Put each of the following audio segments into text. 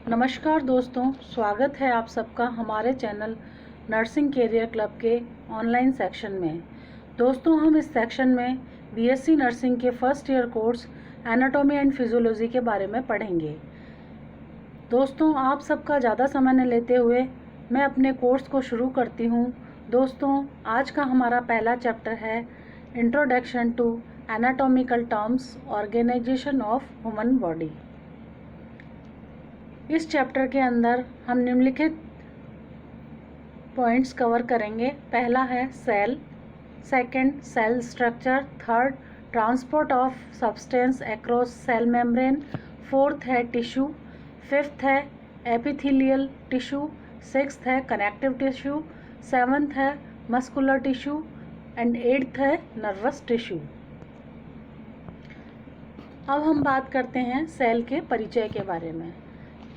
नमस्कार दोस्तों, स्वागत है आप सबका हमारे चैनल नर्सिंग कैरियर क्लब के ऑनलाइन सेक्शन में। दोस्तों, हम इस सेक्शन में बीएससी नर्सिंग के first year course anatomy and physiology के बारे में पढ़ेंगे। दोस्तों, आप सबका ज़्यादा समय न लेते हुए मैं अपने कोर्स को शुरू करती हूँ। दोस्तों, आज का हमारा पहला चैप्टर है introduction to anatomical terms, organization of human body. इस चैप्टर के अंदर हम निम्नलिखित पॉइंट्स कवर करेंगे। पहला है cell, second cell structure, third transport of substance across cell membrane, fourth है टिश्यू, फिफ्थ है एपिथेलियल टिश्यू, सिक्स्थ है कनेक्टिव टिश्यू, सेवन्थ है मस्कुलर टिश्यू एंड एट्थ है नर्वस टिश्यू। अब हम बात करते हैं सेल के परिचय के बारे में।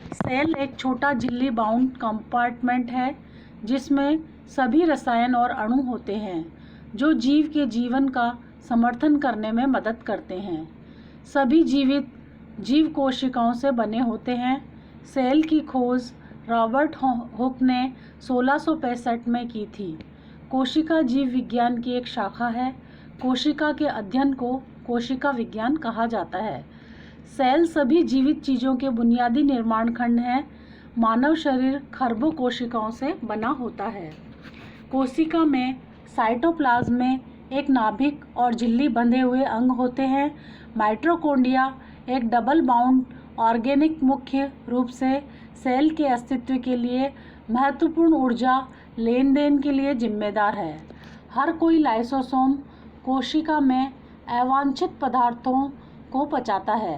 सेल एक छोटा झिल्ली बाउंड कंपार्टमेंट है जिसमें सभी रसायन और अणु होते हैं जो जीव के जीवन का समर्थन करने में मदद करते हैं। सभी जीवित जीव कोशिकाओं से बने होते हैं। सेल की खोज रॉबर्ट हुक ने 1665 में की थी। कोशिका जीव विज्ञान की एक शाखा है। कोशिका के अध्ययन को कोशिका विज्ञान कहा जाता है। सेल सभी जीवित चीज़ों के बुनियादी निर्माण खंड हैं। मानव शरीर खरबों कोशिकाओं से बना होता है। कोशिका में साइटोप्लाज्म में एक नाभिक और झिल्ली बंधे हुए अंग होते हैं। माइटोकॉन्ड्रिया एक डबल बाउंड ऑर्गेनिक मुख्य रूप से सेल के अस्तित्व के लिए महत्वपूर्ण ऊर्जा लेन देन के लिए जिम्मेदार है। हर कोई लाइसोसोम कोशिका में अवांछित पदार्थों को पचाता है।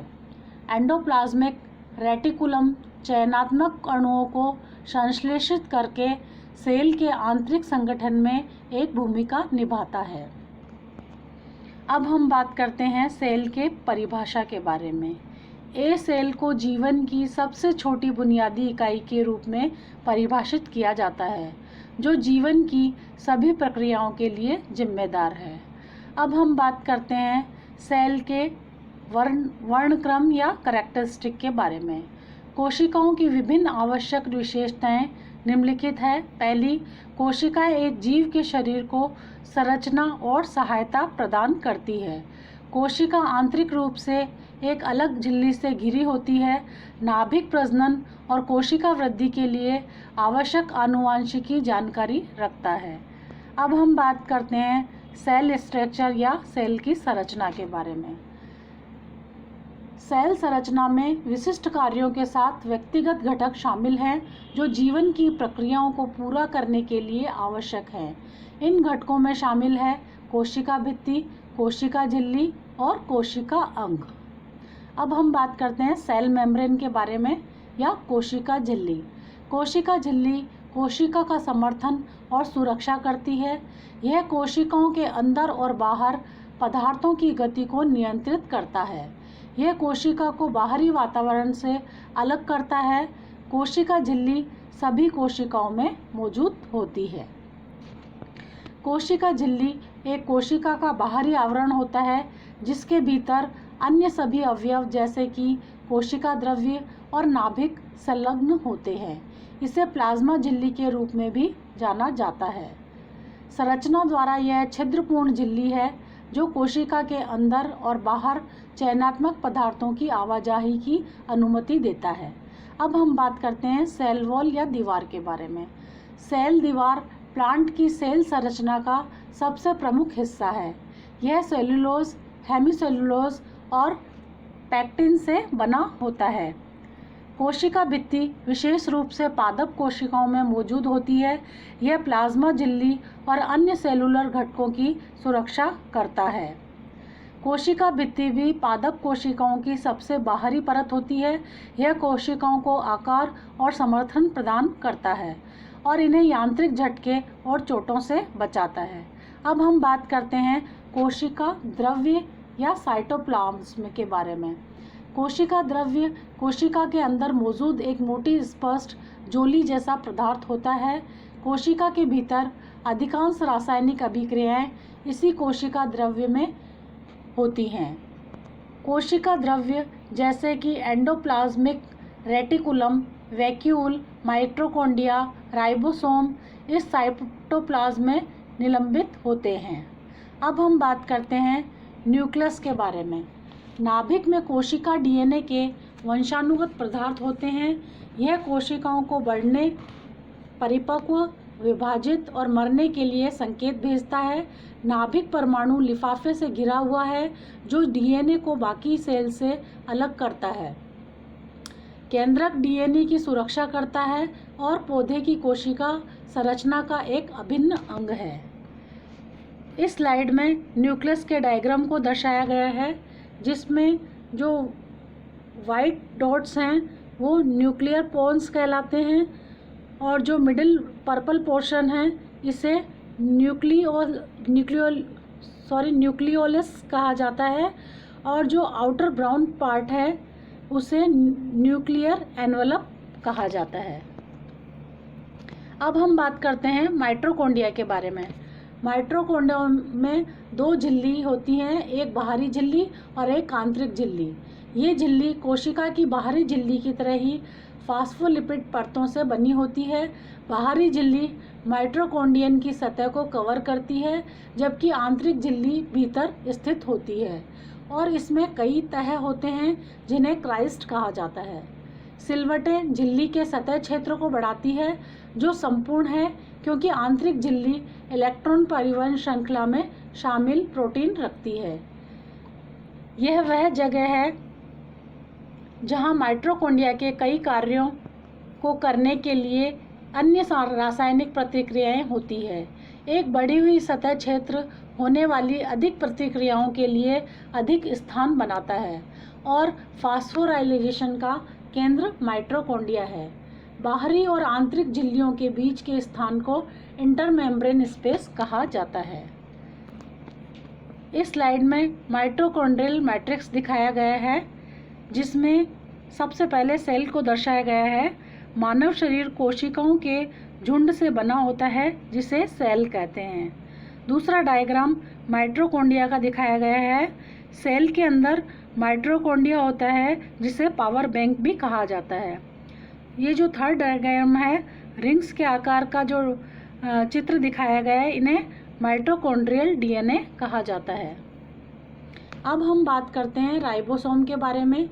एंडोप्लाज्मिक रेटिकुलम चयनात्मक अणुओं को संश्लेषित करके सेल के आंतरिक संगठन में एक भूमिका निभाता है। अब हम बात करते हैं सेल के परिभाषा के बारे में। ए सेल को जीवन की सबसे छोटी बुनियादी इकाई के रूप में परिभाषित किया जाता है जो जीवन की सभी प्रक्रियाओं के लिए जिम्मेदार है। अब हम बात करते हैं सेल के वर्णक्रम या कैरेक्टरिस्टिक के बारे में। कोशिकाओं की विभिन्न आवश्यक विशेषताएं निम्नलिखित है। पहली, कोशिकाएं एक जीव के शरीर को संरचना और सहायता प्रदान करती है। कोशिका आंतरिक रूप से एक अलग झिल्ली से घिरी होती है। नाभिक प्रजनन और कोशिका वृद्धि के लिए आवश्यक आनुवांशिकी जानकारी रखता है। अब हम बात करते हैं सेल स्ट्रक्चर या सेल की संरचना के बारे में। सेल संरचना में विशिष्ट कार्यों के साथ व्यक्तिगत घटक शामिल हैं जो जीवन की प्रक्रियाओं को पूरा करने के लिए आवश्यक हैं। इन घटकों में शामिल है कोशिका भित्ति, कोशिका झिल्ली और कोशिका अंग। अब हम बात करते हैं सेल मेम्ब्रेन के बारे में या कोशिका झिल्ली। कोशिका झिल्ली कोशिका का समर्थन और सुरक्षा करती है। यह कोशिकाओं के अंदर और बाहर पदार्थों की गति को नियंत्रित करता है। यह कोशिका को बाहरी वातावरण से अलग करता है। कोशिका झिल्ली सभी कोशिकाओं में मौजूद होती है। कोशिका झिल्ली एक कोशिका का बाहरी आवरण होता है जिसके भीतर अन्य सभी अवयव जैसे कि कोशिका द्रव्य और नाभिक संलग्न होते हैं। इसे प्लाज्मा झिल्ली के रूप में भी जाना जाता है। संरचना द्वारा यह छिद्रपूर्ण झिल्ली है जो कोशिका के अंदर और बाहर चयनात्मक पदार्थों की आवाजाही की अनुमति देता है। अब हम बात करते हैं सेल वॉल या दीवार के बारे में। सेल दीवार प्लांट की सेल संरचना का सबसे प्रमुख हिस्सा है। यह सेलुलोज, हेमीसेलुलोज और पैक्टिन से बना होता है। कोशिका भित्ति विशेष रूप से पादप कोशिकाओं में मौजूद होती है। यह प्लाज्मा झिल्ली और अन्य सेलुलर घटकों की सुरक्षा करता है। कोशिका भित्ति भी पादप कोशिकाओं की सबसे बाहरी परत होती है। यह कोशिकाओं को आकार और समर्थन प्रदान करता है और इन्हें यांत्रिक झटके और चोटों से बचाता है। अब हम बात करते हैं कोशिका द्रव्य या साइटोप्लाज्म के बारे में। कोशिका द्रव्य कोशिका के अंदर मौजूद एक मोटी स्पष्ट झोली जैसा पदार्थ होता है। कोशिका के भीतर अधिकांश रासायनिक अभिक्रियाएं इसी कोशिका द्रव्य में होती हैं। कोशिका द्रव्य जैसे कि endoplasmic reticulum, vacuole, mitochondria, ribosome इस साइटोप्लाज्म में निलंबित होते हैं। अब हम बात करते हैं न्यूक्लियस के बारे में। नाभिक में कोशिका डीएनए के वंशानुगत पदार्थ होते हैं। यह कोशिकाओं को बढ़ने, परिपक्व, विभाजित और मरने के लिए संकेत भेजता है। नाभिक परमाणु लिफाफे से घिरा हुआ है जो डीएनए को बाकी सेल से अलग करता है। केंद्रक डीएनए की सुरक्षा करता है और पौधे की कोशिका संरचना का एक अभिन्न अंग है। इस स्लाइड में न्यूक्लियस के डायग्राम को दर्शाया गया है, जिसमें जो वाइट डॉट्स हैं वो न्यूक्लियर पोन्स कहलाते हैं और जो मिडिल पर्पल पोर्शन है इसे न्यूक्लियोलस कहा जाता है और जो आउटर ब्राउन पार्ट है उसे न्यूक्लियर एनवलप कहा जाता है। अब हम बात करते हैं माइटोकॉन्ड्रिया के बारे में। माइटोकॉन्ड्रिया में दो झिल्ली होती हैं, एक बाहरी झिल्ली और एक आंतरिक झिल्ली। ये झिल्ली कोशिका की बाहरी झिल्ली की तरह ही फास्फोलिपिड परतों से बनी होती है। बाहरी झिल्ली माइटोकॉन्ड्रियन की सतह को कवर करती है, जबकि आंतरिक झिल्ली भीतर स्थित होती है और इसमें कई तह होते हैं जिन्हें क्राइस्ट कहा जाता है। सिलवटें झिल्ली के सतह क्षेत्र को बढ़ाती है जो संपूर्ण है, क्योंकि आंतरिक झिल्ली इलेक्ट्रॉन परिवहन श्रृंखला में शामिल प्रोटीन रखती है। यह वह जगह है जहां माइटोकॉन्ड्रिया के कई कार्यों को करने के लिए अन्य रासायनिक प्रतिक्रियाएं होती है। एक बढ़ी हुई सतह क्षेत्र होने वाली अधिक प्रतिक्रियाओं के लिए अधिक स्थान बनाता है और फास्फोराइलेशन का केंद्र माइटोकॉन्ड्रिया है। बाहरी और आंतरिक झिल्लियों के बीच के स्थान को इंटरमेम्ब्रेन स्पेस कहा जाता है। इस स्लाइड में माइटोकॉन्ड्रियल मैट्रिक्स दिखाया गया है, जिसमें सबसे पहले सेल को दर्शाया गया है। मानव शरीर कोशिकाओं के झुंड से बना होता है जिसे सेल कहते हैं। दूसरा डायग्राम माइटोकॉन्ड्रिया का दिखाया गया है। सेल के अंदर माइटोकॉन्ड्रिया होता है जिसे पावर बैंक भी कहा जाता है। ये जो थर्ड डायग्राम है, रिंग्स के आकार का जो चित्र दिखाया गया है, इन्हें माइटोकॉन्ड्रियल डीएनए कहा जाता है। अब हम बात करते हैं राइबोसोम के बारे में।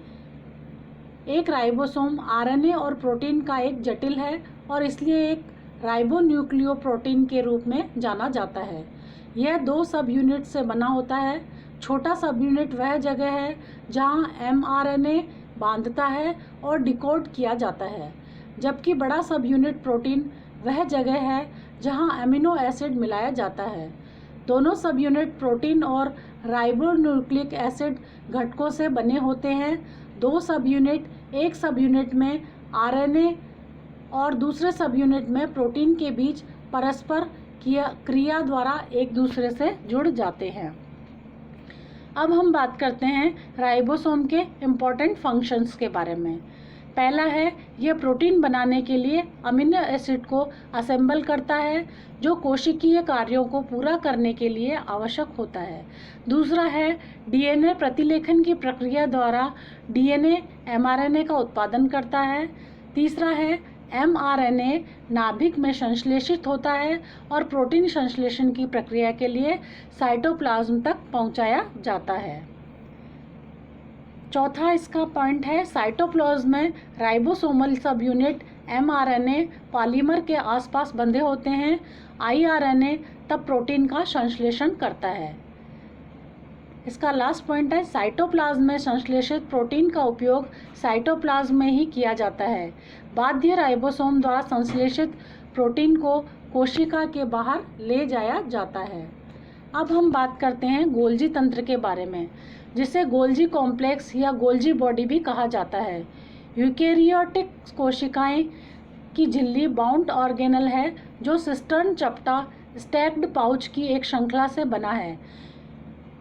एक राइबोसोम आरएनए और प्रोटीन का एक जटिल है और इसलिए एक राइबोन्यूक्लियोप्रोटीन के रूप में जाना जाता है। यह 2 सब यूनिट से बना होता है। छोटा सब यूनिट वह जगह है जहां एमआरएनए बांधता है और डिकोड किया जाता है, जबकि बड़ा सब यूनिट प्रोटीन वह जगह है जहां अमीनो एसिड मिलाया जाता है। दोनों सब यूनिट प्रोटीन और राइबोन्यूक्लिक एसिड घटकों से बने होते हैं। 2 सब यूनिट एक सब यूनिट में आरएनए और दूसरे सब यूनिट में प्रोटीन के बीच परस्पर क्रिया द्वारा एक दूसरे से जुड़ जाते हैं। अब हम बात करते हैं राइबोसोम के इम्पॉर्टेंट फंक्शंस के बारे में। पहला है, यह प्रोटीन बनाने के लिए अमीनो एसिड को असेंबल करता है जो कोशिकीय कार्यों को पूरा करने के लिए आवश्यक होता है। दूसरा है, डीएनए प्रतिलेखन की प्रक्रिया द्वारा डीएनए एमआरएनए का उत्पादन करता है। तीसरा है, एमआरएनए नाभिक में संश्लेषित होता है और प्रोटीन संश्लेषण की प्रक्रिया के लिए साइटोप्लाज्म तक पहुंचाया जाता है। चौथा इसका पॉइंट है, साइटोप्लाज्म में राइबोसोमल सब यूनिट एमआरएनए पॉलीमर के आसपास बंधे होते हैं। आईआरएनए तब प्रोटीन का संश्लेषण करता है। इसका लास्ट पॉइंट है, साइटोप्लाज्म में संश्लेषित प्रोटीन का उपयोग साइटोप्लाज्म में ही किया जाता है। बाध्य राइबोसोम द्वारा संश्लेषित प्रोटीन को कोशिका के बाहर ले जाया जाता है। अब हम बात करते हैं गोल्जी तंत्र के बारे में, जिसे गोल्जी कॉम्प्लेक्स या गोल्जी बॉडी भी कहा जाता है। यूकेरियोटिक कोशिकाएं की झिल्ली बाउंड ऑर्गेनल है जो सिस्टर्न चपटा स्टैक्ड पाउच की एक श्रृंखला से बना है।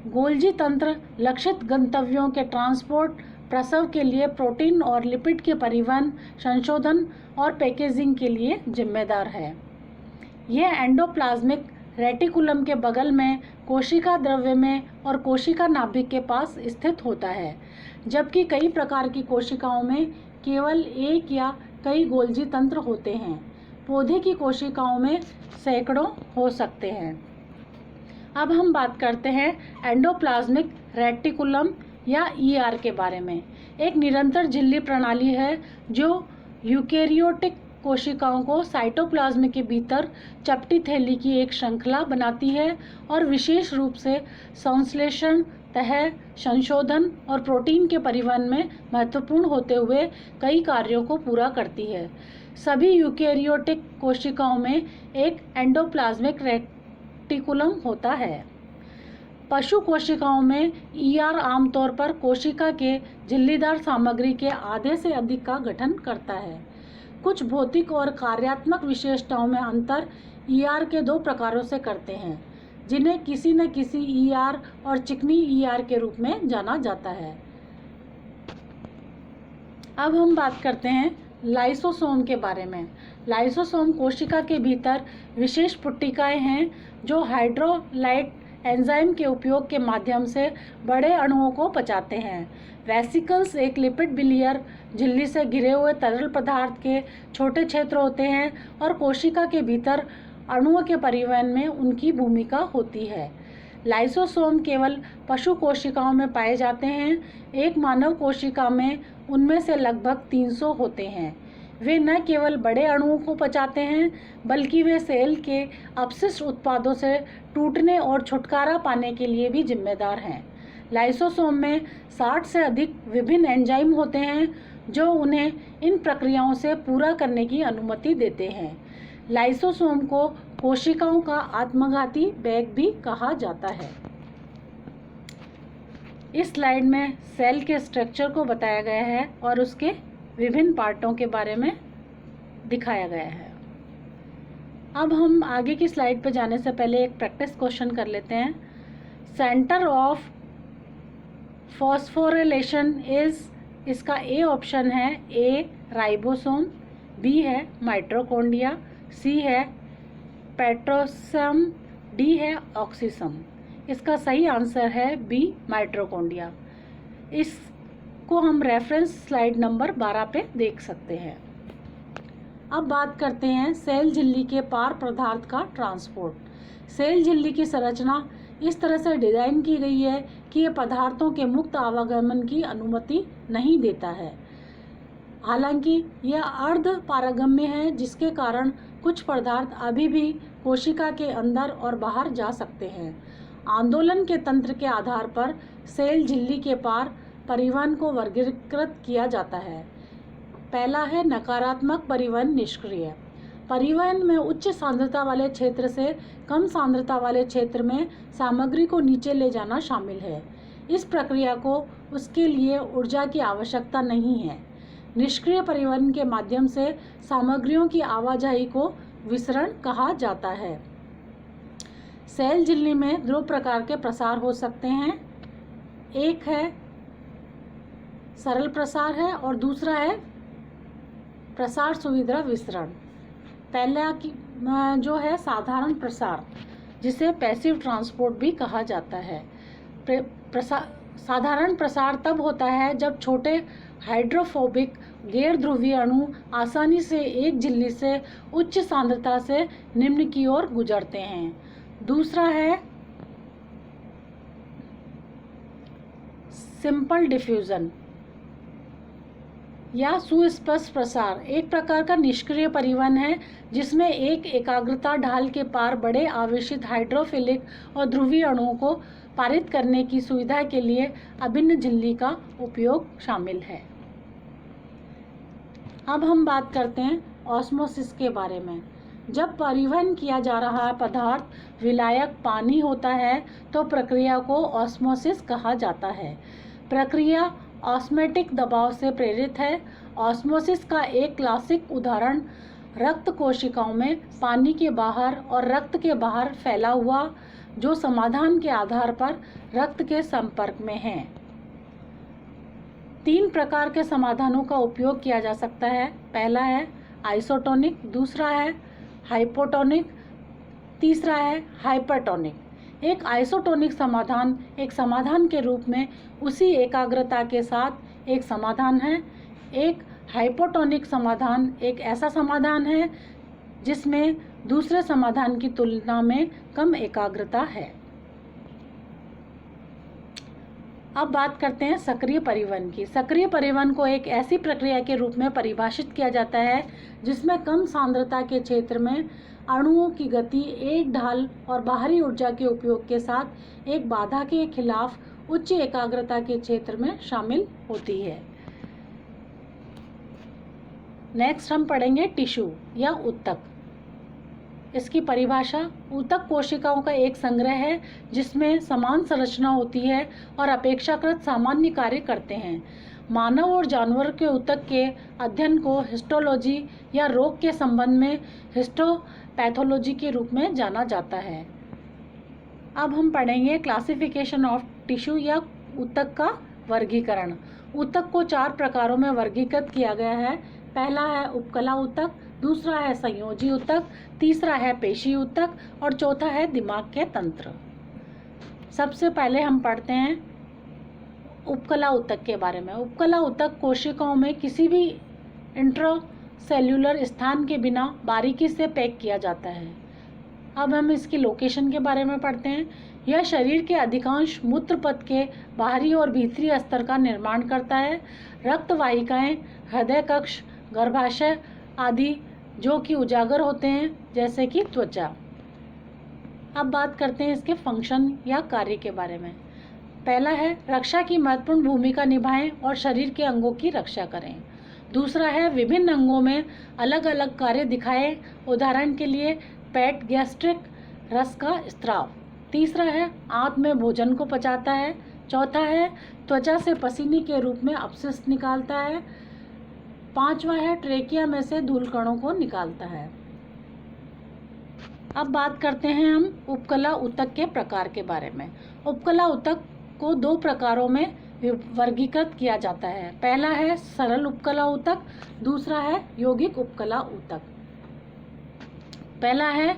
गोल्जी तंत्र लक्षित गंतव्यों के ट्रांसपोर्ट, प्रसव के लिए प्रोटीन और लिपिड के परिवहन, संशोधन और पैकेजिंग के लिए जिम्मेदार है। यह एंडोप्लाज्मिक रेटिकुलम के बगल में कोशिका द्रव्य में और कोशिका नाभिक के पास स्थित होता है, जबकि कई प्रकार की कोशिकाओं में केवल एक या कई गोल्जी तंत्र होते हैं। पौधे की कोशिकाओं में सैकड़ों हो सकते हैं। अब हम बात करते हैं एंडोप्लाज्मिक रेटिकुलम या ईआर के बारे में। एक निरंतर झिल्ली प्रणाली है जो यूकेरियोटिक कोशिकाओं को साइटोप्लाज्म के भीतर चपटी थैली की एक श्रृंखला बनाती है और विशेष रूप से संश्लेषण, तह संशोधन और प्रोटीन के परिवहन में महत्वपूर्ण होते हुए कई कार्यों को पूरा करती है। सभी यूकेरियोटिक कोशिकाओं में एक एंडोप्लाज्मिक रेटिकुलम होता है। पशु कोशिकाओं में ईआर आमतौर पर कोशिका के झिल्लीदार सामग्री के आधे से अधिक का गठन करता है। कुछ भौतिक और कार्यात्मक विशेषताओं में अंतर ईआर के दो प्रकारों से करते हैं, जिन्हें किसी न किसी ईआर और चिकनी ईआर के रूप में जाना जाता है। अब हम बात करते हैं लाइसोसोम के बारे में। लाइसोसोम कोशिका के भीतर विशेष पुट्टिकाएं हैं जो हाइड्रोलाइट एंजाइम के उपयोग के माध्यम से बड़े अणुओं को पचाते हैं। वेसिकल्स एक लिपिड बिलियर झिल्ली से घिरे हुए तरल पदार्थ के छोटे क्षेत्र होते हैं और कोशिका के भीतर अणुओं के परिवहन में उनकी भूमिका होती है। लाइसोसोम केवल पशु कोशिकाओं में पाए जाते हैं। एक मानव कोशिका में उनमें से लगभग 300 होते हैं। वे न केवल बड़े अणुओं को पचाते हैं, बल्कि वे सेल के अपशिष्ट उत्पादों से टूटने और छुटकारा पाने के लिए भी जिम्मेदार हैं। लाइसोसोम में 60 से अधिक विभिन्न एंजाइम होते हैं जो उन्हें इन प्रक्रियाओं से पूरा करने की अनुमति देते हैं। लाइसोसोम को कोशिकाओं का आत्मघाती बैग भी कहा जाता है। इस स्लाइड में सेल के स्ट्रक्चर को बताया गया है और उसके विभिन्न पार्टों के बारे में दिखाया गया है। अब हम आगे की स्लाइड पर जाने से पहले एक प्रैक्टिस क्वेश्चन कर लेते हैं। सेंटर ऑफ फॉस्फोरिलेशन इज, इसका ए ऑप्शन है ए राइबोसोम, बी है माइटोकॉन्ड्रिया, सी है पेट्रोसम, डी है ऑक्सीसम। इसका सही आंसर है बी माइटोकॉन्ड्रिया। इसको हम रेफरेंस स्लाइड नंबर 12 पे देख सकते हैं। अब बात करते हैं सेल झिल्ली के पार पदार्थ का ट्रांसपोर्ट। सेल झिल्ली की संरचना इस तरह से डिज़ाइन की गई है कि ये पदार्थों के मुक्त आवागमन की अनुमति नहीं देता है। हालांकि यह अर्ध पारगम्य है, जिसके कारण कुछ पदार्थ अभी भी कोशिका के अंदर और बाहर जा सकते हैं। आंदोलन के तंत्र के आधार पर सेल झिल्ली के पार परिवहन को वर्गीकृत किया जाता है। पहला है नकारात्मक परिवहन, निष्क्रिय परिवहन में उच्च सांद्रता वाले क्षेत्र से कम सांद्रता वाले क्षेत्र में सामग्री को नीचे ले जाना शामिल है। इस प्रक्रिया को उसके लिए ऊर्जा की आवश्यकता नहीं है। निष्क्रिय परिवहन के माध्यम से सामग्रियों की आवाजाही को विसरण कहा जाता है। सेल झिल्ली में दो प्रकार के प्रसार हो सकते हैं। एक है सरल प्रसार है और दूसरा है प्रसार सुविधा विसरण। पहला की जो है साधारण प्रसार, जिसे पैसिव ट्रांसपोर्ट भी कहा जाता है। साधारण प्रसार तब होता है जब छोटे हाइड्रोफोबिक गैर ध्रुवीय अणु आसानी से एक झिल्ली से उच्च सांद्रता से निम्न की ओर गुजरते हैं। दूसरा है सिंपल डिफ्यूजन या सुस्पष्ट प्रसार। एक प्रकार का निष्क्रिय परिवहन है जिसमें एक एकाग्रता ढाल के पार बड़े आवेशित हाइड्रोफिलिक और ध्रुवीय अणुओं को पारित करने की सुविधा के लिए अभिन्न झिल्ली का उपयोग शामिल है। अब हम बात करते हैं ऑस्मोसिस के बारे में। जब परिवहन किया जा रहा पदार्थ विलायक पानी होता है तो प्रक्रिया को ऑस्मोसिस कहा जाता है। प्रक्रिया ऑस्मेटिक दबाव से प्रेरित है। ऑस्मोसिस का एक क्लासिक उदाहरण रक्त कोशिकाओं में पानी के बाहर और रक्त के बाहर फैला हुआ, जो समाधान के आधार पर रक्त के संपर्क में है। 3 प्रकार के समाधानों का उपयोग किया जा सकता है। पहला है आइसोटोनिक, दूसरा है हाइपोटोनिक, तीसरा है हाइपरटोनिक। एक आइसोटोनिक समाधान एक समाधान के रूप में उसी एकाग्रता के साथ एक समाधान है। एक हाइपोटोनिक समाधान एक ऐसा समाधान है जिसमें दूसरे समाधान की तुलना में कम एकाग्रता है। अब बात करते हैं सक्रिय परिवहन की। सक्रिय परिवहन को एक ऐसी प्रक्रिया के रूप में परिभाषित किया जाता है जिसमें कम सांद्रता के क्षेत्र में अणुओं की गति एक ढाल और बाहरी ऊर्जा के उपयोग के साथ एक बाधा के खिलाफ उच्च एकाग्रता के क्षेत्र में शामिल होती है। नेक्स्ट हम पढ़ेंगे टिश्यू या ऊतक। इसकी परिभाषा ऊतक कोशिकाओं का एक संग्रह है जिसमें समान संरचना होती है और अपेक्षाकृत सामान्य कार्य करते हैं। मानव और जानवर के ऊतक के अध्ययन को हिस्टोलॉजी या रोग के संबंध में हिस्टोपैथोलॉजी के रूप में जाना जाता है। अब हम पढ़ेंगे क्लासिफिकेशन ऑफ टिश्यू या ऊतक का वर्गीकरण। ऊतक को 4 प्रकारों में वर्गीकृत किया गया है। पहला है उपकला ऊतक, दूसरा है संयोजी ऊतक, तीसरा है पेशी ऊतक और चौथा है दिमाग के तंत्र। सबसे पहले हम पढ़ते हैं उपकला ऊतक के बारे में। उपकला ऊतक कोशिकाओं में किसी भी इंट्रासेल्युलर स्थान के बिना बारीकी से पैक किया जाता है। अब हम इसकी लोकेशन के बारे में पढ़ते हैं। यह शरीर के अधिकांश मूत्रपथ के बाहरी और भीतरी स्तर का निर्माण करता है। रक्त वाहिकाएं, हृदय कक्ष, गर्भाशय आदि जो कि उजागर होते हैं, जैसे कि त्वचा। अब बात करते हैं इसके फंक्शन या कार्य के बारे में। पहला है रक्षा की महत्वपूर्ण भूमिका निभाएं और शरीर के अंगों की रक्षा करें। दूसरा है विभिन्न अंगों में अलग अलग कार्य दिखाएं, उदाहरण के लिए पेट गैस्ट्रिक रस का स्त्राव। तीसरा है आंत में भोजन को पचाता है। चौथा है त्वचा से पसीने के रूप में अपशिष्ट निकालता है। पांचवा है ट्रेकिया में से धूल कणों को निकालता है। अब बात करते हैं हम उपकला ऊतक के प्रकार के बारे में। उपकला ऊतक को 2 प्रकारों में वर्गीकृत किया जाता है। पहला है सरल उपकला ऊतक, दूसरा है यौगिक उपकला ऊतक। पहला है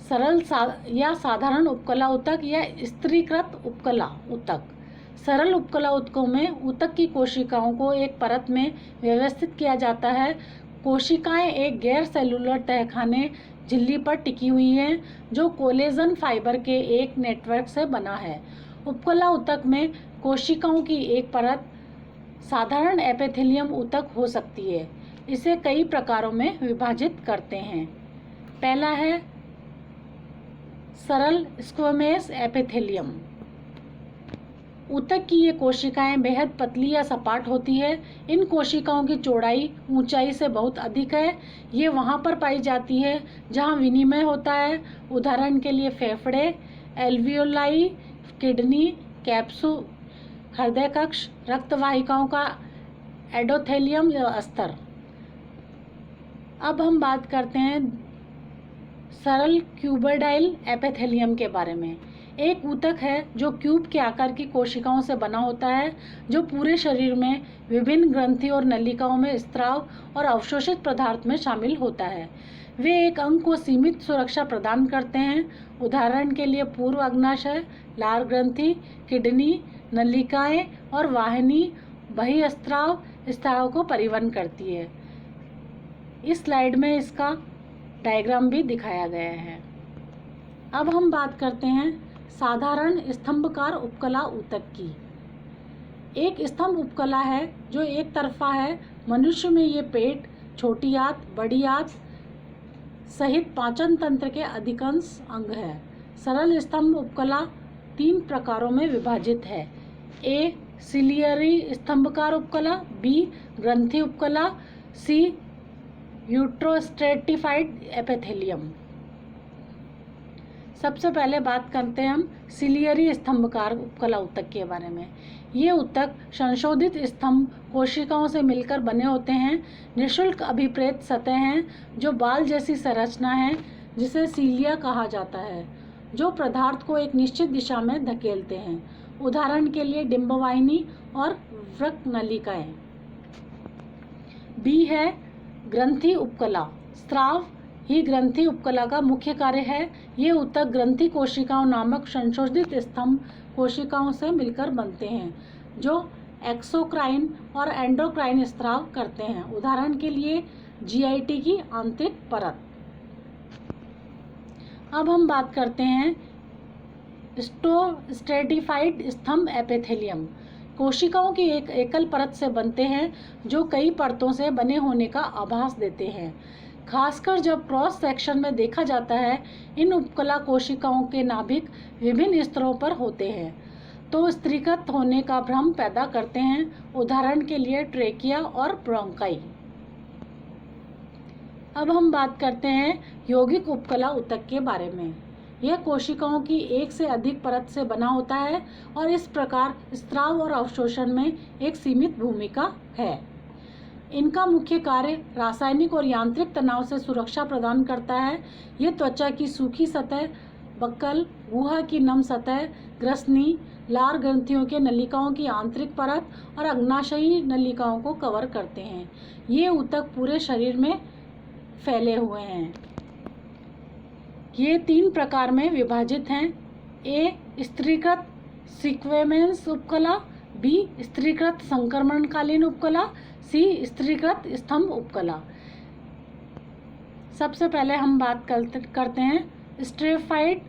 सरल या साधारण उपकला ऊतक या स्त्रीकृत उपकला ऊतक। सरल उपकला ऊतकों में ऊतक की कोशिकाओं को एक परत में व्यवस्थित किया जाता है। कोशिकाएं एक गैर सेलुलर तहखाने झिल्ली पर टिकी हुई हैं जो कोलेजन फाइबर के एक नेटवर्क से बना है। उपकला ऊतक में कोशिकाओं की एक परत साधारण एपिथेलियम ऊतक हो सकती है। इसे कई प्रकारों में विभाजित करते हैं। पहला है सरल स्क्वैमस एपिथेलियम। ऊतक की ये कोशिकाएं बेहद पतली या सपाट होती है। इन कोशिकाओं की चौड़ाई ऊंचाई से बहुत अधिक है। ये वहाँ पर पाई जाती है जहाँ विनिमय होता है, उदाहरण के लिए फेफड़े, एल्वियोलाई, किडनी, कैप्सूल, हृदय कक्ष, रक्तवाहिकाओं का एंडोथेलियम स्तर। अब हम बात करते हैं सरल क्यूबोइडल एपिथेलियम के बारे में। एक ऊतक है जो क्यूब के आकार की कोशिकाओं से बना होता है जो पूरे शरीर में विभिन्न ग्रंथि और नलिकाओं में स्त्राव और अवशोषित पदार्थ में शामिल होता है। वे एक अंग को सीमित सुरक्षा प्रदान करते हैं, उदाहरण के लिए पूर्व अग्नाशय, लार ग्रंथि, किडनी, नलिकाएं और वाहिनी बहिस्त्राव स्त्राव को परिवहन करती है। इस स्लाइड में इसका डायग्राम भी दिखाया गया है। अब हम बात करते हैं साधारण स्तंभकार उपकला ऊतक की। एक स्तंभ उपकला है जो एक तरफा है। मनुष्य में ये पेट, छोटी आंत, बड़ी आंत सहित पाचन तंत्र के अधिकांश अंग है। सरल स्तंभ उपकला 3 प्रकारों में विभाजित है। ए सिलियरी स्तंभकार उपकला, बी ग्रंथि उपकला, सी यूट्रोस्ट्रेटिफाइड एपिथेलियम। सबसे पहले बात करते हैं हम सिलियरी स्तंभकार उपकला ऊतक के बारे में। ये ऊतक संशोधित स्तंभ कोशिकाओं से मिलकर बने होते हैं। निःशुल्क अभिप्रेत सतह हैं जो बाल जैसी संरचना है जिसे सीलिया कहा जाता है, जो पदार्थ को एक निश्चित दिशा में धकेलते हैं, उदाहरण के लिए डिंबवाहिनी और वृक्क नलिकाएं। बी है ग्रंथि उपकला। स्त्राव ही ग्रंथि उपकला का मुख्य कार्य है। ये ऊतक ग्रंथि कोशिकाओं नामक संशोधित स्तंभ कोशिकाओं से मिलकर बनते हैं जो एक्सोक्राइन और एंडोक्राइन स्त्राव करते हैं। उदाहरण के लिए GIT की आंतरिक परत। अब हम बात करते हैं स्ट्रेटिफाइड स्तंभ एपिथेलियम। कोशिकाओं की एक एकल परत से बनते हैं जो कई परतों से बने होने का आभास देते हैं। खासकर जब क्रॉस सेक्शन में देखा जाता है, इन उपकला कोशिकाओं के नाभिक विभिन्न स्तरों पर होते हैं तो स्त्रीकृत होने का भ्रम पैदा करते हैं। उदाहरण के लिए ट्रेकिया और ब्रोंकाई। अब हम बात करते हैं यौगिक उपकला ऊतक के बारे में। यह कोशिकाओं की एक से अधिक परत से बना होता है और इस प्रकार स्त्राव और अवशोषण में एक सीमित भूमिका है। इनका मुख्य कार्य रासायनिक और यांत्रिक तनाव से सुरक्षा प्रदान करता है। ये त्वचा की सूखी सतह, बक्कल, गुहा की नम सतह, ग्रसनी, लार ग्रंथियों के नलिकाओं की आंतरिक परत और अग्नाशयी नलिकाओं को कवर करते हैं। ये ऊतक पूरे शरीर में फैले हुए हैं। ये 3 प्रकार में विभाजित हैं। ए स्त्रीकृत सीक्वेमेंस उपकला, बी स्त्रीकृत संक्रमणकालीन उपकला, सी स्त्रीकृत स्तंभ उपकला। सबसे पहले हम बात करते हैं स्ट्रेटिफाइड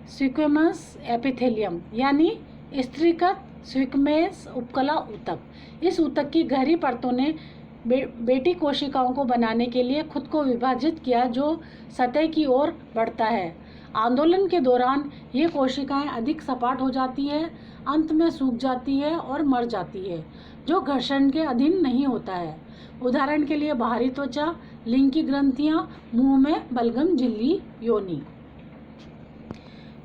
स्क्वेमस एपिथेलियम यानी स्त्रीकृत स्क्वेमस उपकला ऊतक। इस ऊतक की गहरी परतों ने बेटी कोशिकाओं को बनाने के लिए खुद को विभाजित किया जो सतह की ओर बढ़ता है। आंदोलन के दौरान ये कोशिकाएं अधिक सपाट हो जाती है, अंत में सूख जाती है और मर जाती है, जो घर्षण के अधीन नहीं होता है। उदाहरण के लिए बाहरी त्वचा, लिंग की ग्रंथियां, मुंह में बलगम झिल्ली, योनि।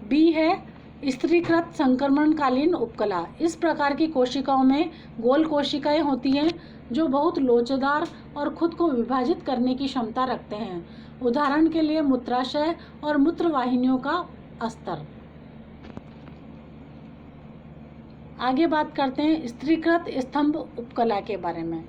बी है स्त्रीकृत संक्रमणकालीन उपकला। इस प्रकार की कोशिकाओं में गोल कोशिकाएं होती हैं जो बहुत लोचदार और खुद को विभाजित करने की क्षमता रखते हैं। उदाहरण के लिए मूत्राशय और मूत्रवाहिनियों का अस्तर। आगे बात करते हैं स्त्रीकृत स्तंभ उपकला के बारे में।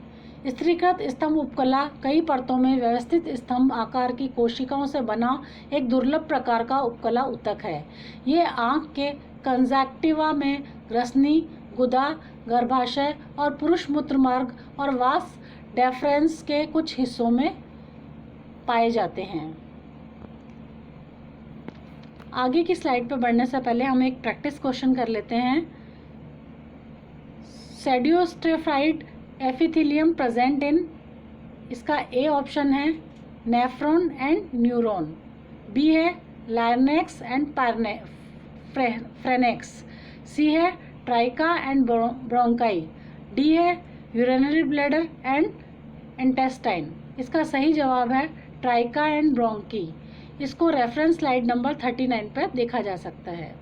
स्त्रीकृत स्तंभ उपकला कई परतों में व्यवस्थित स्तंभ आकार की कोशिकाओं से बना एक दुर्लभ प्रकार का उपकला ऊतक है। ये आँख के कंजक्टिवा में ग्रसनी, गुदा, गर्भाशय और पुरुष मूत्रमार्ग और वास डेफरेंस के कुछ हिस्सों में पाए जाते हैं। आगे की स्लाइड पर बढ़ने से पहले हम एक प्रैक्टिस क्वेश्चन कर लेते हैं। स्ट्रेटिफाइड एपिथेलियम प्रेजेंट इन, इसका ए ऑप्शन है नेफ्रॉन एंड न्यूरॉन, बी है लार्नेक्स एंड फ्रेनेक्स, सी है ट्राइका एंड ब्रोंकाई, डी है यूरिनरी ब्लैडर एंड इंटेस्टाइन। इसका सही जवाब है ट्राइका एंड ब्रोंकी। इसको रेफरेंस स्लाइड नंबर 39 पर देखा जा सकता है।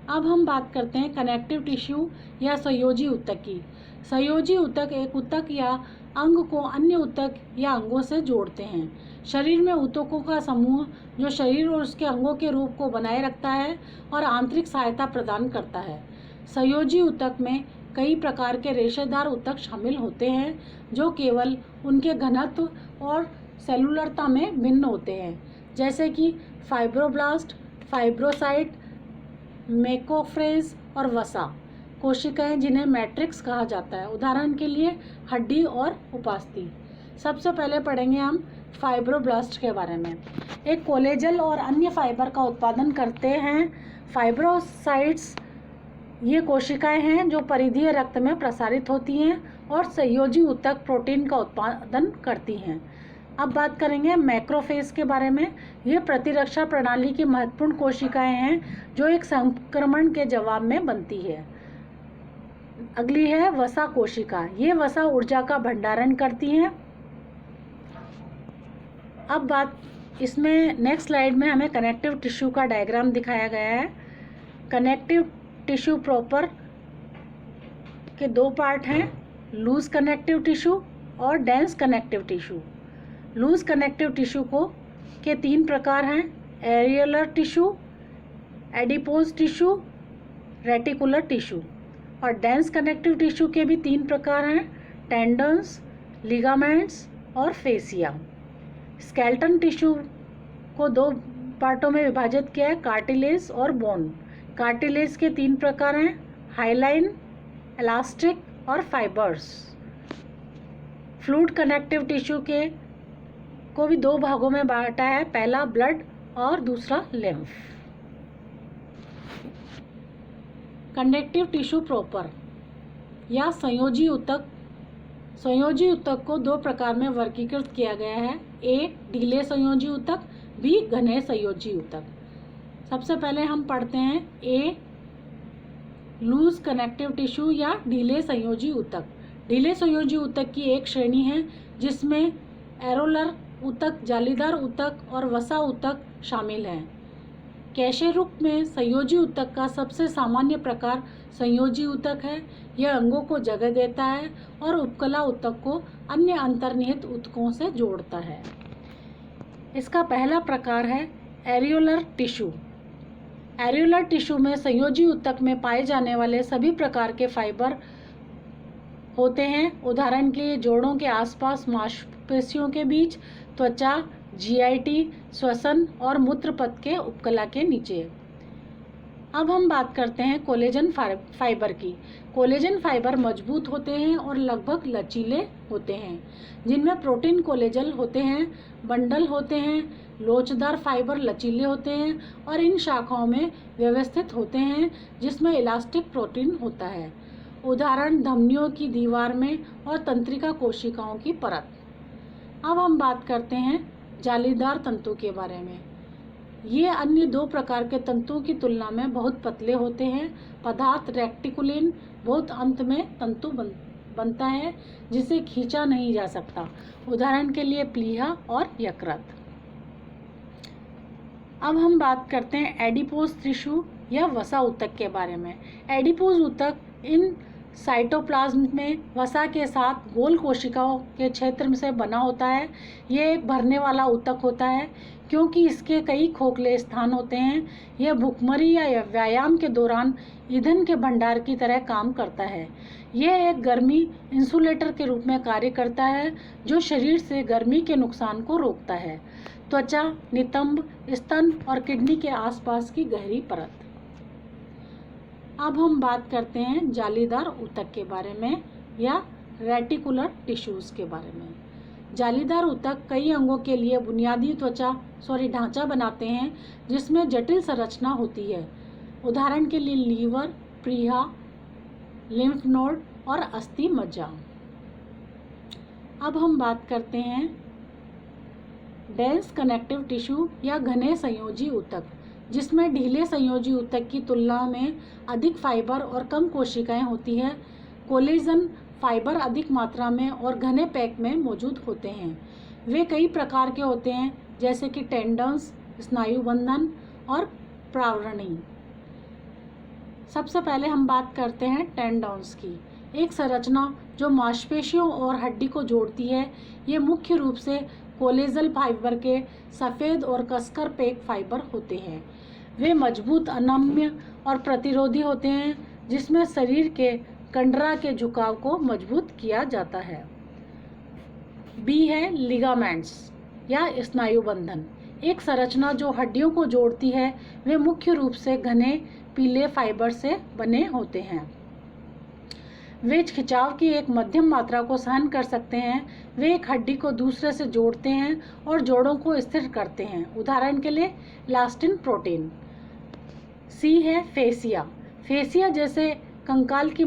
अब हम बात करते हैं कनेक्टिव टिश्यू या संयोजी ऊतक की। संयोजी ऊतक एक ऊतक या अंग को अन्य ऊतक या अंगों से जोड़ते हैं। शरीर में ऊतकों का समूह जो शरीर और उसके अंगों के रूप को बनाए रखता है और आंतरिक सहायता प्रदान करता है। संयोजी ऊतक में कई प्रकार के रेशेदार ऊतक शामिल होते हैं जो केवल उनके घनत्व और सेलुलरता में भिन्न होते हैं, जैसे कि फाइब्रोब्लास्ट, फाइब्रोसाइट, मैक्रोफेज और वसा कोशिकाएं जिन्हें मैट्रिक्स कहा जाता है। उदाहरण के लिए हड्डी और उपास्थि। सबसे पहले पढ़ेंगे हम फाइब्रोब्लास्ट के बारे में। एक कोलेजन और अन्य फाइबर का उत्पादन करते हैं। फाइब्रोसाइट्स ये कोशिकाएं हैं जो परिधीय रक्त में प्रसारित होती हैं और संयोजी ऊतक प्रोटीन का उत्पादन करती हैं। अब बात करेंगे मैक्रोफेज के बारे में। ये प्रतिरक्षा प्रणाली की महत्वपूर्ण कोशिकाएं हैं जो एक संक्रमण के जवाब में बनती है। अगली है वसा कोशिका। ये वसा ऊर्जा का भंडारण करती हैं। अब बात इसमें नेक्स्ट स्लाइड में हमें कनेक्टिव टिश्यू का डायग्राम दिखाया गया है। कनेक्टिव टिश्यू प्रॉपर के 2 पार्ट हैं, लूज कनेक्टिव टिश्यू और dense connective tissue. Loose connective tissue के 3 प्रकार हैं, areolar tissue, adipose tissue, reticular tissue. और डेंस कनेक्टिव टिश्यू के भी 3 प्रकार हैं, टेंडन्स, लिगामेंट्स और फेसिया। स्केलेटन टिश्यू को 2 पार्टों में विभाजित किया है, कार्टिलेज और बोन। कार्टिलेज के 3 प्रकार हैं, हाइलाइन, इलास्टिक और फाइबर्स। फ्लूइड कनेक्टिव टिश्यू के को भी दो भागों में बांटा है, पहला ब्लड और दूसरा लिम्फ। कनेक्टिव टिश्यू प्रॉपर या संयोजी ऊतक। संयोजी ऊतक को दो प्रकार में वर्गीकृत किया गया है, ए ढीले संयोजी ऊतक, बी घने संयोजी ऊतक। सबसे पहले हम पढ़ते हैं ए लूज कनेक्टिव टिश्यू या ढीले संयोजी ऊतक। ढीले संयोजी ऊतक की एक श्रेणी है जिसमें एरोलर ऊतक, जालीदार ऊतक और वसा ऊतक शामिल हैं। कैशेरुक में संयोजी ऊतक का सबसे सामान्य प्रकार संयोजी ऊतक है। यह अंगों को जगह देता है और उपकला ऊतक को अन्य अंतर्निहित ऊतकों से जोड़ता है। इसका पहला प्रकार है एरियोलर टिश्यू। एरियोलर टिश्यू में संयोजी ऊतक में पाए जाने वाले सभी प्रकार के फाइबर होते हैं। उदाहरण के लिए जोड़ों के आसपास, मांसपेशियों के बीच, त्वचा, जीआईटी, श्वसन और मूत्रपथ के उपकला के नीचे। अब हम बात करते हैं कोलेजन फाइबर की। कोलेजन फाइबर मजबूत होते हैं और लगभग लचीले होते हैं, जिनमें प्रोटीन कोलेजन होते हैं, बंडल होते हैं। लोचदार फाइबर लचीले होते हैं और इन शाखाओं में व्यवस्थित होते हैं जिसमें इलास्टिक प्रोटीन होता है। उदाहरण धमनियों की दीवार में और तंत्रिका कोशिकाओं की परत। अब हम बात करते हैं जालीदार तंतु के बारे में। ये अन्य दो प्रकार के तंतुओं की तुलना में बहुत पतले होते हैं। पदार्थ रेक्टिकुलिन बहुत अंत में तंतु बनता है जिसे खींचा नहीं जा सकता। उदाहरण के लिए प्लीहा और यकृत। अब हम बात करते हैं एडिपोज टिश्यू या वसा ऊतक के बारे में। एडिपोज ऊतक इन साइटोप्लाज्म में वसा के साथ गोल कोशिकाओं के क्षेत्र से बना होता है। यह एक भरने वाला ऊतक होता है क्योंकि इसके कई खोखले स्थान होते हैं। यह भूखमरी या व्यायाम के दौरान ईंधन के भंडार की तरह काम करता है। यह एक गर्मी इंसुलेटर के रूप में कार्य करता है जो शरीर से गर्मी के नुकसान को रोकता है। त्वचा, नितंब, स्तन और किडनी के आसपास की गहरी परत। अब हम बात करते हैं जालीदार ऊतक के बारे में या रेटिकुलर टिश्यूज़ के बारे में। जालीदार ऊतक कई अंगों के लिए बुनियादी ढांचा बनाते हैं जिसमें जटिल संरचना होती है। उदाहरण के लिए लीवर, प्लीहा, लिम्फ नोड और अस्थि मज्जा। अब हम बात करते हैं डेंस कनेक्टिव टिश्यू या घने संयोजी ऊतक, जिसमें ढीले संयोजी ऊतक की तुलना में अधिक फाइबर और कम कोशिकाएं होती है। कोलेजन फाइबर अधिक मात्रा में और घने पैक में मौजूद होते हैं। वे कई प्रकार के होते हैं जैसे कि टेंडन्स, स्नायुबंधन और प्रावरणी। सबसे पहले हम बात करते हैं टेंडन्स की। एक संरचना जो मांसपेशियों और हड्डी को जोड़ती है। ये मुख्य रूप से कोलेजल फाइबर के सफ़ेद और कसकर पैक फाइबर होते हैं। वे मजबूत, अनम्य और प्रतिरोधी होते हैं जिसमें शरीर के कंडरा के झुकाव को मजबूत किया जाता है। बी है लिगामेंट्स या स्नायुबंधन। एक संरचना जो हड्डियों को जोड़ती है। वे मुख्य रूप से घने पीले फाइबर से बने होते हैं। वे खिंचाव की एक मध्यम मात्रा को सहन कर सकते हैं। वे एक हड्डी को दूसरे से जोड़ते हैं और जोड़ों को स्थिर करते हैं। उदाहरण के लिए इलास्टिन प्रोटीन। सी है फेसिया। फेसिया जैसे कंकाल की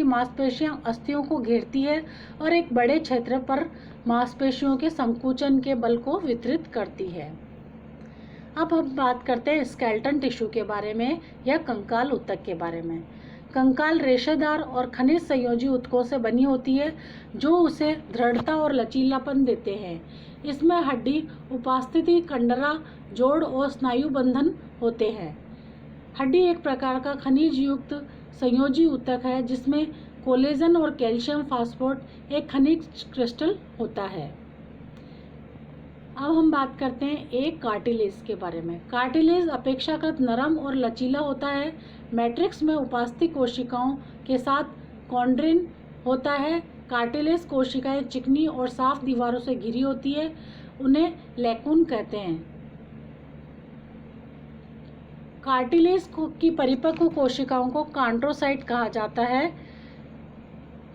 मांसपेशियां अस्थियों को घेरती है और एक बड़े क्षेत्र पर मांसपेशियों के संकुचन के बल को वितरित करती है। अब हम बात करते हैं स्केलेटन टिश्यू के बारे में या कंकाल ऊतक के बारे में। कंकाल रेशेदार और खनिज संयोजी ऊतकों से बनी होती है जो उसे दृढ़ता और लचीलापन देते हैं। इसमें हड्डी, उपास्थिति, कंडरा, जोड़ और स्नायु बंधन होते हैं। हड्डी एक प्रकार का खनिज युक्त संयोजी ऊतक है जिसमें कोलेजन और कैल्शियम फास्फेट एक खनिज क्रिस्टल होता है। अब हम बात करते हैं एक कार्टिलेज के बारे में। कार्टिलेज अपेक्षाकृत नरम और लचीला होता है। मैट्रिक्स में उपास्थि कोशिकाओं के साथ कॉन्ड्रिन होता है। कार्टिलेज कोशिकाएं चिकनी और साफ दीवारों से घिरी होती है। उन्हें लैकून कहते हैं। कार्टिलेज की परिपक्व कोशिकाओं को कॉन्ड्रोसाइट कहा जाता है।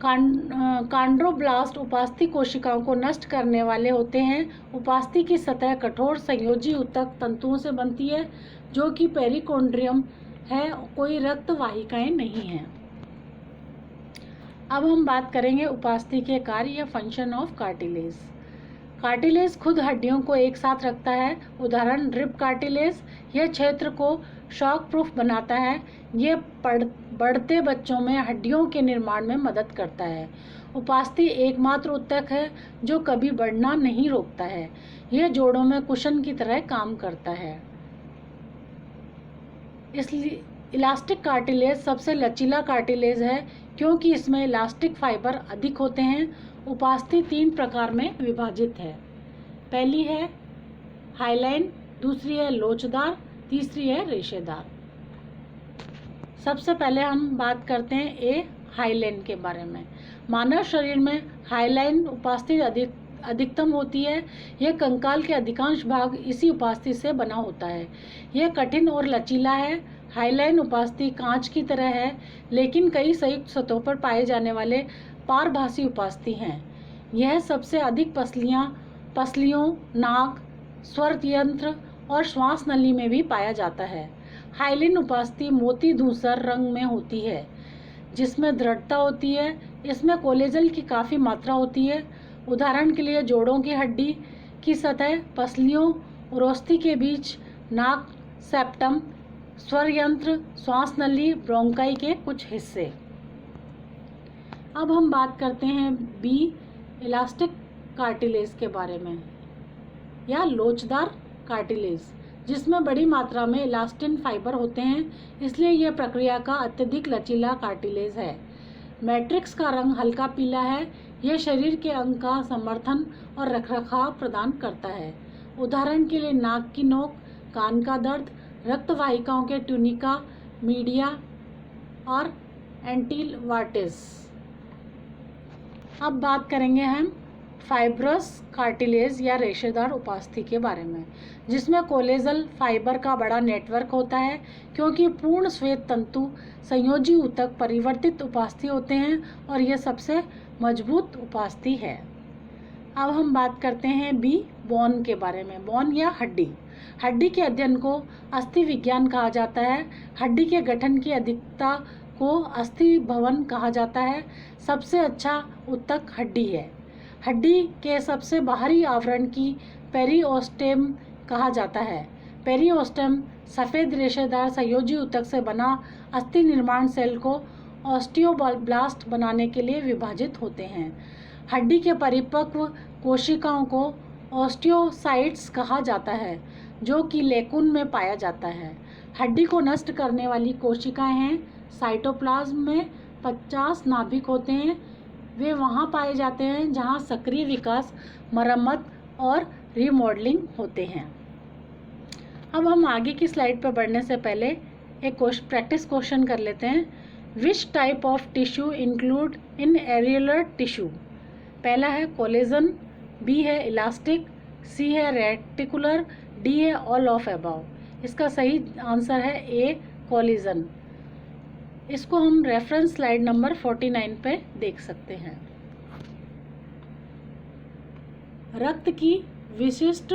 कॉन्ड्रोब्लास्ट उपास्थि कोशिकाओं को नष्ट करने वाले होते हैं। उपास्थि की सतह कठोर संयोजी ऊतक तंतुओं से बनती है जो कि पेरिकोन्ड्रियम है, कोई रक्त वाहिकाएं नहीं हैं। अब हम बात करेंगे उपास्थि के कार्य या फंक्शन ऑफ कार्टिलेज। कार्टिलेज खुद हड्डियों को एक साथ रखता है। उदाहरण रिब कार्टिलेज, यह क्षेत्र को शॉक प्रूफ बनाता है। ये बढ़ते बच्चों में हड्डियों के निर्माण में मदद करता है। उपास्थि एकमात्र ऊतक है जो कभी बढ़ना नहीं रोकता है। यह जोड़ों में कुशन की तरह काम करता है। इसलिए इलास्टिक कार्टिलेज सबसे लचीला कार्टिलेज है क्योंकि इसमें इलास्टिक फाइबर अधिक होते हैं। उपास्थि 3 प्रकार में विभाजित है। पहली है हाइलाइन, दूसरी है लोचदार, तीसरी है रेशेदार। सबसे पहले हम बात करते हैं हाइलाइन के बारे में। मानव शरीर में हाइलाइन उपास्थि अधिकतम होती है। यह कंकाल के अधिकांश भाग इसी उपास्थि से बना होता है। यह कठिन और लचीला है। हाइलाइन उपास्थि कांच की तरह है, लेकिन कई संयुक्त सतहों पर पाए जाने वाले पारभासी उपास्थि हैं। यह सबसे अधिक पसलियों, नाक, स्वर यंत्र और श्वास नली में भी पाया जाता है। हाइलाइन उपास्थि मोती धूसर रंग में होती है जिसमें दृढ़ता होती है। इसमें कोलेजन की काफ़ी मात्रा होती है। उदाहरण के लिए जोड़ों की हड्डी की सतह, पसलियों, उरोस्थि के बीच, नाक, सेप्टम, स्वर यंत्र, श्वास नली, ब्रोंकाई के कुछ हिस्से। अब हम बात करते हैं इलास्टिक कार्टिलेज के बारे में या लोचदार कार्टिलेज, जिसमें बड़ी मात्रा में इलास्टिन फाइबर होते हैं, इसलिए यह प्रक्रिया का अत्यधिक लचीला कार्टिलेज है। मैट्रिक्स का रंग हल्का पीला है। यह शरीर के अंग का समर्थन और रखरखाव प्रदान करता है। उदाहरण के लिए नाक की नोक, कान का दर्द, रक्त वाहिकाओं के ट्यूनिका, मीडिया और एंटीवार्टिस। अब बात करेंगे हम फाइब्रस कार्टिलेज या रेशेदार उपास्थि के बारे में, जिसमें कोलेजल फाइबर का बड़ा नेटवर्क होता है। क्योंकि पूर्ण श्वेत तंतु संयोजी ऊतक परिवर्तित उपास्थि होते हैं और यह सबसे मजबूत उपास्थि है। अब हम बात करते हैं बोन के बारे में। बोन या हड्डी। हड्डी के अध्ययन को अस्थि विज्ञान कहा जाता है। हड्डी के गठन की अधिकता को अस्थि भवन कहा जाता है। सबसे अच्छा ऊतक हड्डी है। हड्डी के सबसे बाहरी आवरण की पेरिओस्टेम कहा जाता है। पेरिओस्टेम सफ़ेद रेशेदार संयोजी ऊतक से बना अस्थि निर्माण सेल को ऑस्टियोब्लास्ट बनाने के लिए विभाजित होते हैं। हड्डी के परिपक्व कोशिकाओं को ऑस्टियोसाइट्स कहा जाता है, जो कि लेकुन में पाया जाता है। हड्डी को नष्ट करने वाली कोशिकाएं हैं। साइटोप्लाज्म में 50 नाभिक होते हैं। वे वहाँ पाए जाते हैं जहाँ सक्रिय विकास, मरम्मत और रीमॉडलिंग होते हैं। अब हम आगे की स्लाइड पर बढ़ने से पहले एक प्रैक्टिस क्वेश्चन कर लेते हैं। Which type of tissue include in areolar tissue? पहला है कोलेजन, बी है इलास्टिक, सी है रेटिकुलर, डी है ऑल ऑफ अबव। इसका सही आंसर है ए कोलेजन। इसको हम रेफरेंस स्लाइड नंबर 49 पे देख सकते हैं। रक्त की विशिष्ट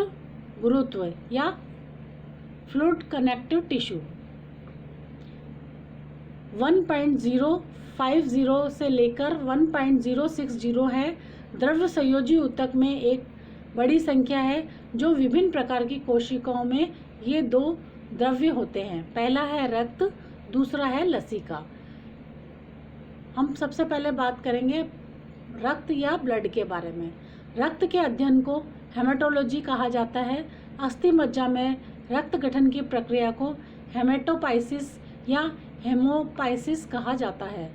गुरुत्व या फ्लूइड कनेक्टिव टिश्यू 1.050 से लेकर 1.060 है। द्रव्य संयोजी ऊतक में एक बड़ी संख्या है जो विभिन्न प्रकार की कोशिकाओं में ये 2 द्रव्य होते हैं। पहला है रक्त, दूसरा है लसिका। हम सबसे पहले बात करेंगे रक्त या ब्लड के बारे में। रक्त के अध्ययन को हेमेटोलॉजी कहा जाता है। अस्थि मज्जा में रक्त गठन की प्रक्रिया को हेमेटोपाइसिस या हेमोपाइसिस कहा जाता है।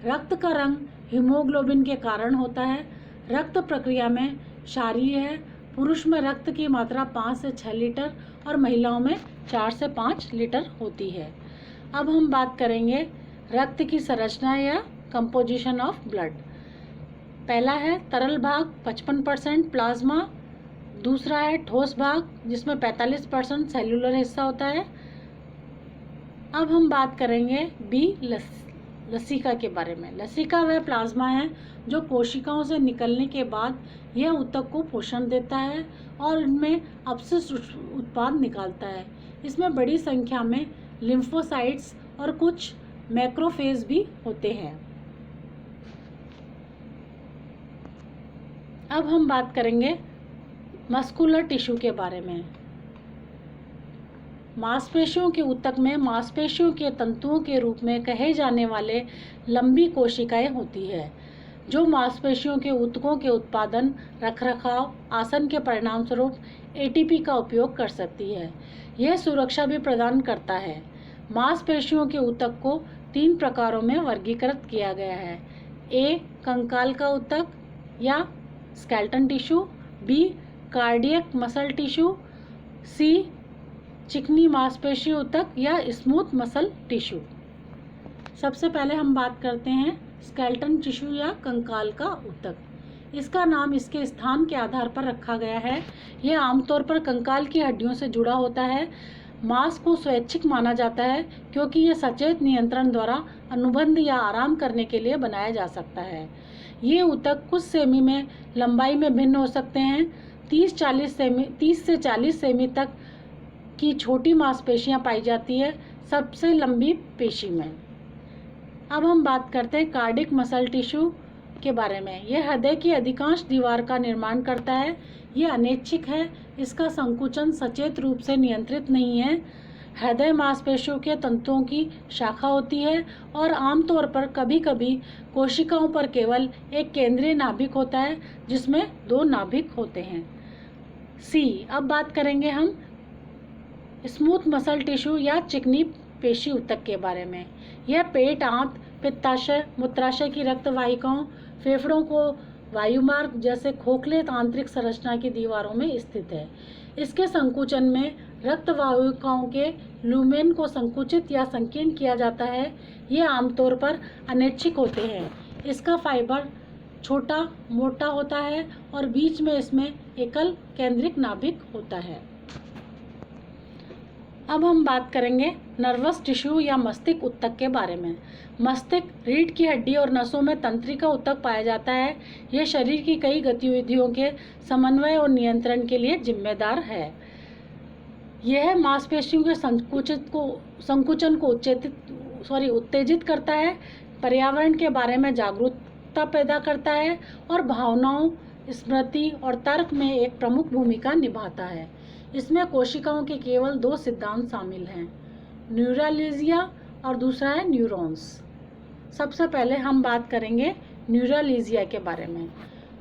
रक्त का रंग हीमोग्लोबिन के कारण होता है। रक्त प्रक्रिया में क्षारीय है। पुरुष में रक्त की मात्रा 5 से 6 लीटर और महिलाओं में 4 से 5 लीटर होती है। अब हम बात करेंगे रक्त की संरचना या कंपोजिशन ऑफ ब्लड। पहला है तरल भाग 55% प्लाज्मा, दूसरा है ठोस भाग जिसमें 45% सेल्यूलर हिस्सा होता है। अब हम बात करेंगे लसिका के बारे में। लसिका वह प्लाज्मा है जो कोशिकाओं से निकलने के बाद यह ऊतक को पोषण देता है और इनमें अपशिष्ट उत्पाद निकालता है। इसमें बड़ी संख्या में लिम्फोसाइट्स और कुछ मैक्रोफेज भी होते हैं। अब हम बात करेंगे मस्कुलर टिश्यू के बारे में। मांसपेशियों के ऊतक में मांसपेशियों के तंतुओं के रूप में कहे जाने वाले लंबी कोशिकाएं होती है जो मांसपेशियों के ऊतकों के उत्पादन, रखरखाव, आसन के परिणामस्वरूप एटीपी का उपयोग कर सकती है। यह सुरक्षा भी प्रदान करता है। मांसपेशियों के ऊतक को 3 प्रकारों में वर्गीकृत किया गया है। ए. कंकाल का ऊतक या skeleton tissue, B. Cardiac muscle tissue, C. चिकनी मांसपेशी ऊतक या स्मूथ मसल टिश्यू। सबसे पहले हम बात करते हैं स्केलेटन टिश्यू या कंकाल का ऊतक। इसका नाम इसके स्थान के आधार पर रखा गया है। यह आमतौर पर कंकाल की हड्डियों से जुड़ा होता है। मांस को स्वैच्छिक माना जाता है क्योंकि यह सचेत नियंत्रण द्वारा अनुबंध या आराम करने के लिए बनाया जा सकता है। ये ऊतक कुछ सेमी में लंबाई में भिन्न हो सकते हैं। 30 से 40 सेमी तक की छोटी मांसपेशियां पाई जाती है सबसे लंबी पेशी में। अब हम बात करते हैं कार्डियक मसल टिश्यू के बारे में। यह हृदय की अधिकांश दीवार का निर्माण करता है। यह अनैच्छिक है। इसका संकुचन सचेत रूप से नियंत्रित नहीं है। हृदय मांसपेशियों के तंतुओं की शाखा होती है और आमतौर पर कभी कभी कोशिकाओं पर केवल एक केंद्रीय नाभिक होता है जिसमें 2 नाभिक होते हैं। सी। अब बात करेंगे हम स्मूथ मसल टिश्यू या चिकनी पेशी ऊतक के बारे में। यह पेट, आंत, पित्ताशय, मूत्राशय की रक्तवाहिकाओं, फेफड़ों को वायुमार्ग जैसे खोखले आंतरिक संरचना की दीवारों में स्थित है। इसके संकुचन में रक्तवाहिकाओं के लुमेन को संकुचित या संकीर्ण किया जाता है। ये आमतौर पर अनैच्छिक होते हैं। इसका फाइबर छोटा मोटा होता है और बीच में इसमें एकल केंद्रिक नाभिक होता है। अब हम बात करेंगे नर्वस टिश्यू या मस्तिष्क ऊतक के बारे में। मस्तिष्क, रीढ़ की हड्डी और नसों में तंत्रिका ऊतक पाया जाता है। यह शरीर की कई गतिविधियों के समन्वय और नियंत्रण के लिए जिम्मेदार है। यह मांसपेशियों के संकुचन को उत्तेजित करता है, पर्यावरण के बारे में जागरूकता पैदा करता है और भावनाओं, स्मृति और तर्क में एक प्रमुख भूमिका निभाता है। इसमें कोशिकाओं के केवल 2 सिद्धांत शामिल हैं, न्यूरालिजिया और दूसरा है न्यूरॉन्स। सबसे पहले हम बात करेंगे न्यूरालिजिया के बारे में।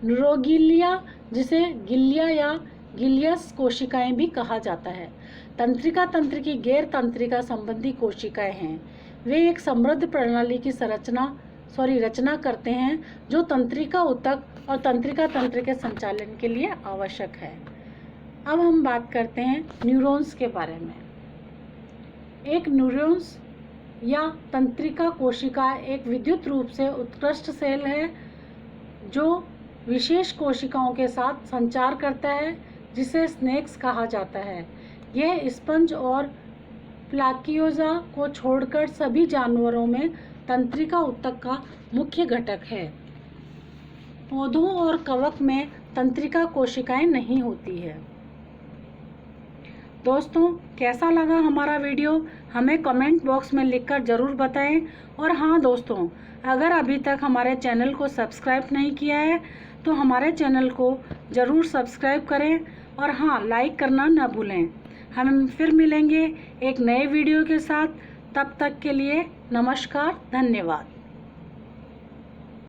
न्यूरोगिलिया, जिसे गिलिया या गिलियस कोशिकाएं भी कहा जाता है, तंत्रिका तंत्र की गैर तंत्रिका संबंधी कोशिकाएं हैं। वे एक समृद्ध प्रणाली की रचना करते हैं जो तंत्रिका ऊतक और तंत्रिका तंत्र के संचालन के लिए आवश्यक है। अब हम बात करते हैं न्यूरॉन्स के बारे में। एक न्यूरॉन्स या तंत्रिका कोशिका एक विद्युत रूप से उत्कृष्ट सेल है जो विशेष कोशिकाओं के साथ संचार करता है जिसे स्नेक्स कहा जाता है। यह स्पंज और प्लाकियोजा को छोड़कर सभी जानवरों में तंत्रिका ऊतक का मुख्य घटक है। पौधों और कवक में तंत्रिका कोशिकाएं नहीं होती है। दोस्तों, कैसा लगा हमारा वीडियो हमें कमेंट बॉक्स में लिखकर ज़रूर बताएं। और हाँ दोस्तों, अगर अभी तक हमारे चैनल को सब्सक्राइब नहीं किया है तो हमारे चैनल को ज़रूर सब्सक्राइब करें और हाँ, लाइक करना न भूलें। हम फिर मिलेंगे एक नए वीडियो के साथ। तब तक के लिए नमस्कार, धन्यवाद।